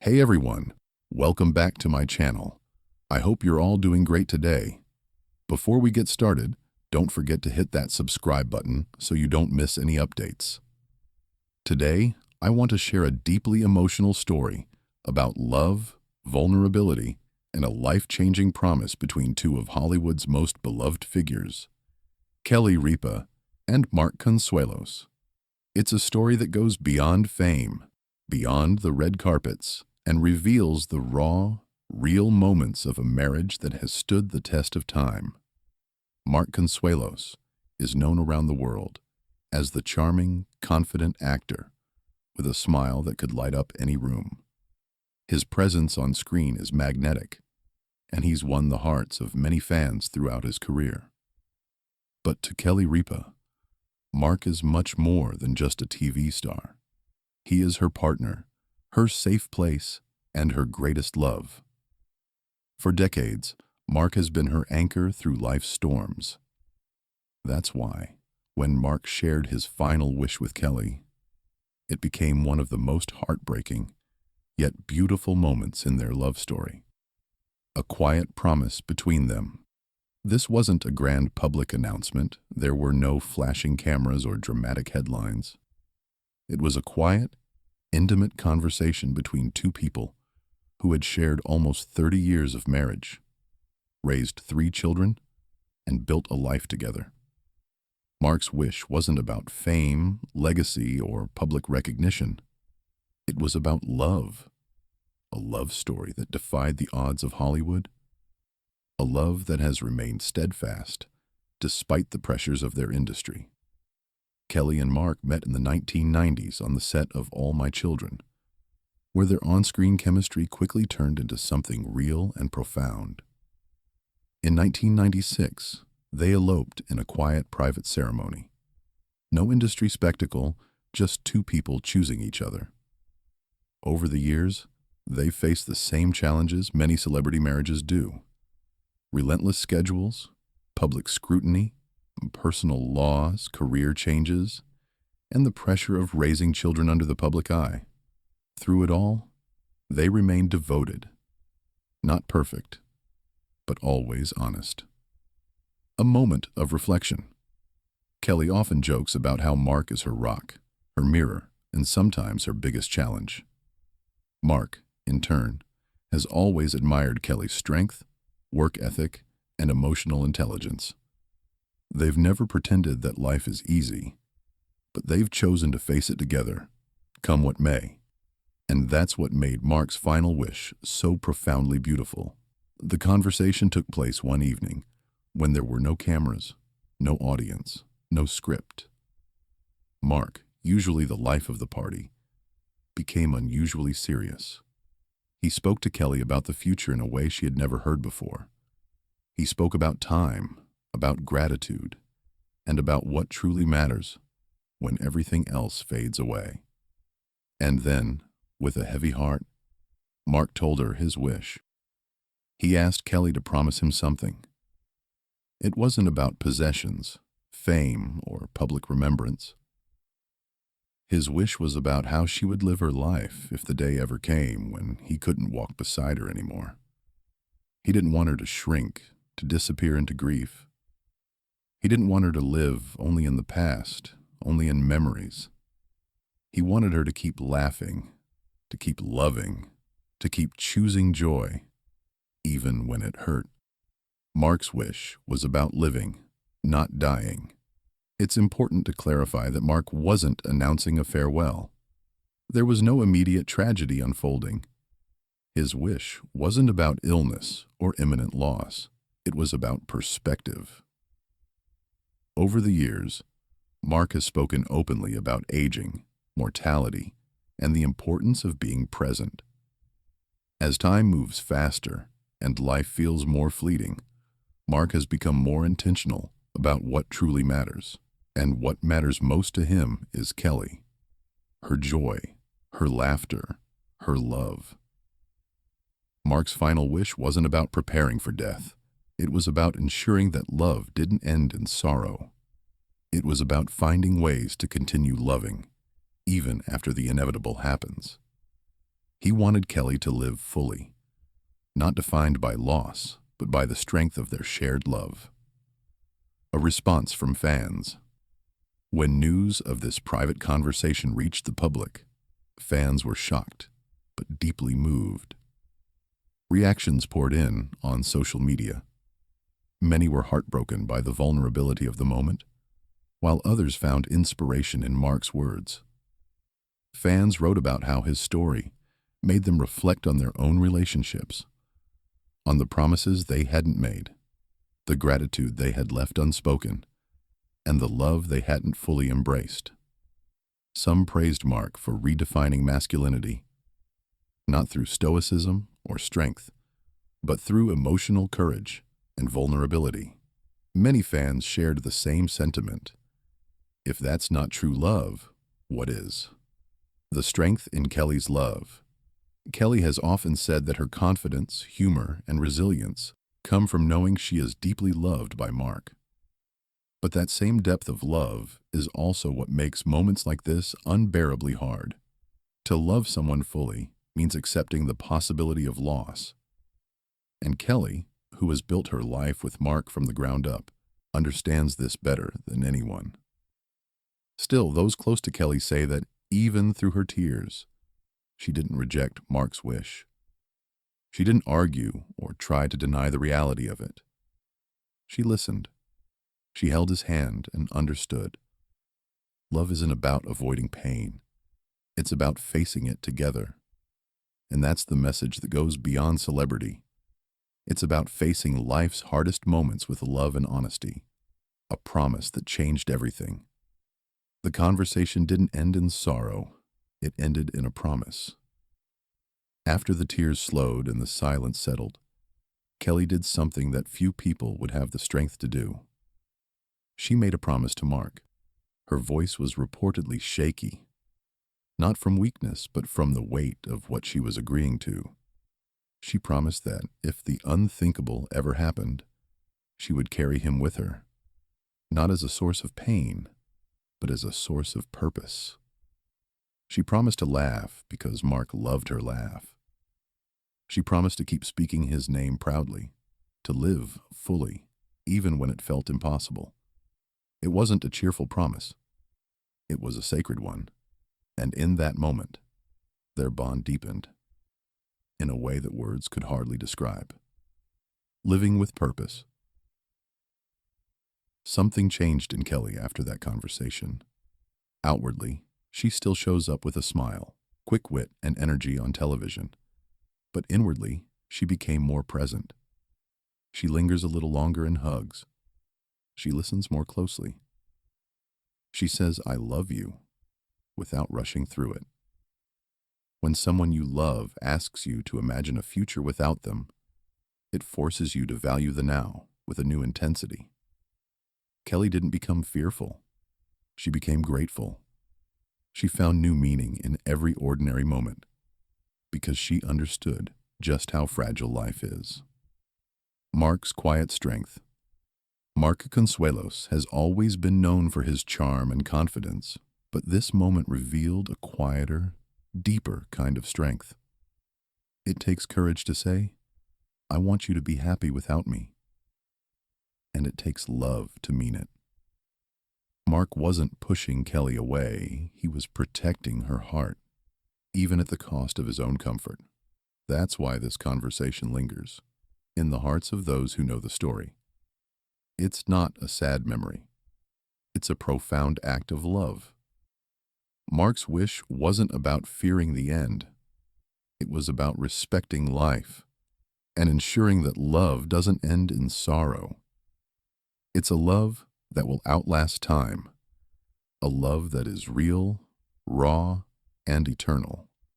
Hey everyone, welcome back to my channel. I hope you're all doing great today. Before we get started, don't forget to hit that subscribe button so you don't miss any updates. Today, I want to share a deeply emotional story about love, vulnerability, and a life-changing promise between two of Hollywood's most beloved figures, Kelly Ripa and Mark Consuelos. It's a story that goes beyond fame, beyond the red carpets, and reveals the raw, real moments of a marriage that has stood the test of time. Mark Consuelos is known around the world as the charming, confident actor with a smile that could light up any room. His presence on screen is magnetic, and he's won the hearts of many fans throughout his career. But to Kelly Ripa, Mark is much more than just a TV star. He is her partner, her safe place, and her greatest love. For decades, Mark has been her anchor through life's storms. That's why, when Mark shared his final wish with Kelly, it became one of the most heartbreaking, yet beautiful moments in their love story. A quiet promise between them. This wasn't a grand public announcement. There were no flashing cameras or dramatic headlines. It was a quiet, intimate conversation between two people who had shared almost 30 years of marriage, raised 3 children, and built a life together. Mark's wish wasn't about fame, legacy, or public recognition. It was about love, a love story that defied the odds of Hollywood, a love that has remained steadfast despite the pressures of their industry. Kelly and Mark met in the 1990s on the set of All My Children, where their on-screen chemistry quickly turned into something real and profound. In 1996, they eloped in a quiet private ceremony. No industry spectacle, just 2 people choosing each other. Over the years, they faced the same challenges many celebrity marriages do. Relentless schedules, public scrutiny, personal laws, career changes, and the pressure of raising children under the public eye. Through it all, they remained devoted, not perfect, but always honest. A moment of reflection. Kelly often jokes about how Mark is her rock, her mirror, and sometimes her biggest challenge. Mark, in turn, has always admired Kelly's strength, work ethic, and emotional intelligence. They've never pretended that life is easy, but they've chosen to face it together, come what may. And that's what made Mark's final wish so profoundly beautiful. The conversation took place one evening when there were no cameras, no audience, no script. Mark, usually the life of the party, became unusually serious. He spoke to Kelly about the future in a way she had never heard before. He spoke about time, about gratitude, and about what truly matters when everything else fades away. And then, with a heavy heart, Mark told her his wish. He asked Kelly to promise him something. It wasn't about possessions, fame, or public remembrance. His wish was about how she would live her life if the day ever came when he couldn't walk beside her anymore. He didn't want her to shrink, to disappear into grief. He didn't want her to live only in the past, only in memories. He wanted her to keep laughing, to keep loving, to keep choosing joy, even when it hurt. Mark's wish was about living, not dying. It's important to clarify that Mark wasn't announcing a farewell. There was no immediate tragedy unfolding. His wish wasn't about illness or imminent loss. It was about perspective. Over the years, Mark has spoken openly about aging, mortality, and the importance of being present. As time moves faster and life feels more fleeting, Mark has become more intentional about what truly matters. And what matters most to him is Kelly, her joy, her laughter, her love. Mark's final wish wasn't about preparing for death. It was about ensuring that love didn't end in sorrow. It was about finding ways to continue loving, even after the inevitable happens. He wanted Kelly to live fully, not defined by loss, but by the strength of their shared love. A response from fans. When news of this private conversation reached the public, fans were shocked, but deeply moved. Reactions poured in on social media. Many were heartbroken by the vulnerability of the moment, while others found inspiration in Mark's words. Fans wrote about how his story made them reflect on their own relationships, on the promises they hadn't made, the gratitude they had left unspoken, and the love they hadn't fully embraced. Some praised Mark for redefining masculinity, not through stoicism or strength, but through emotional courage and vulnerability. Many fans shared the same sentiment. If that's not true love, what is? The strength in Kelly's love. Kelly has often said that her confidence, humor, and resilience come from knowing she is deeply loved by Mark. But that same depth of love is also what makes moments like this unbearably hard. To love someone fully means accepting the possibility of loss. And Kelly, who has built her life with Mark from the ground up, understands this better than anyone. Still, those close to Kelly say that even through her tears, she didn't reject Mark's wish. She didn't argue or try to deny the reality of it. She listened. She held his hand and understood. Love isn't about avoiding pain. It's about facing it together. And that's the message that goes beyond celebrity. It's about facing life's hardest moments with love and honesty, a promise that changed everything. The conversation didn't end in sorrow. It ended in a promise. After the tears slowed and the silence settled, Kelly did something that few people would have the strength to do. She made a promise to Mark. Her voice was reportedly shaky, not from weakness, but from the weight of what she was agreeing to. She promised that if the unthinkable ever happened, she would carry him with her, not as a source of pain, but as a source of purpose. She promised to laugh because Mark loved her laugh. She promised to keep speaking his name proudly, to live fully, even when it felt impossible. It wasn't a cheerful promise. It was a sacred one, and in that moment, their bond deepened in a way that words could hardly describe. Living with purpose. Something changed in Kelly after that conversation. Outwardly, she still shows up with a smile, quick wit, and energy on television. But inwardly, she became more present. She lingers a little longer in hugs. She listens more closely. She says, "I love you," without rushing through it. When someone you love asks you to imagine a future without them, it forces you to value the now with a new intensity. Kelly didn't become fearful. She became grateful. She found new meaning in every ordinary moment because she understood just how fragile life is. Mark's quiet strength. Mark Consuelos has always been known for his charm and confidence, but this moment revealed a quieter, deeper kind of strength. It takes courage to say, "I want you to be happy without me." And it takes love to mean it. Mark wasn't pushing Kelly away, he was protecting her heart, even at the cost of his own comfort. That's why this conversation lingers, in the hearts of those who know the story. It's not a sad memory. It's a profound act of love. Mark's wish wasn't about fearing the end. It was about respecting life and ensuring that love doesn't end in sorrow. It's a love that will outlast time, a love that is real, raw, and eternal.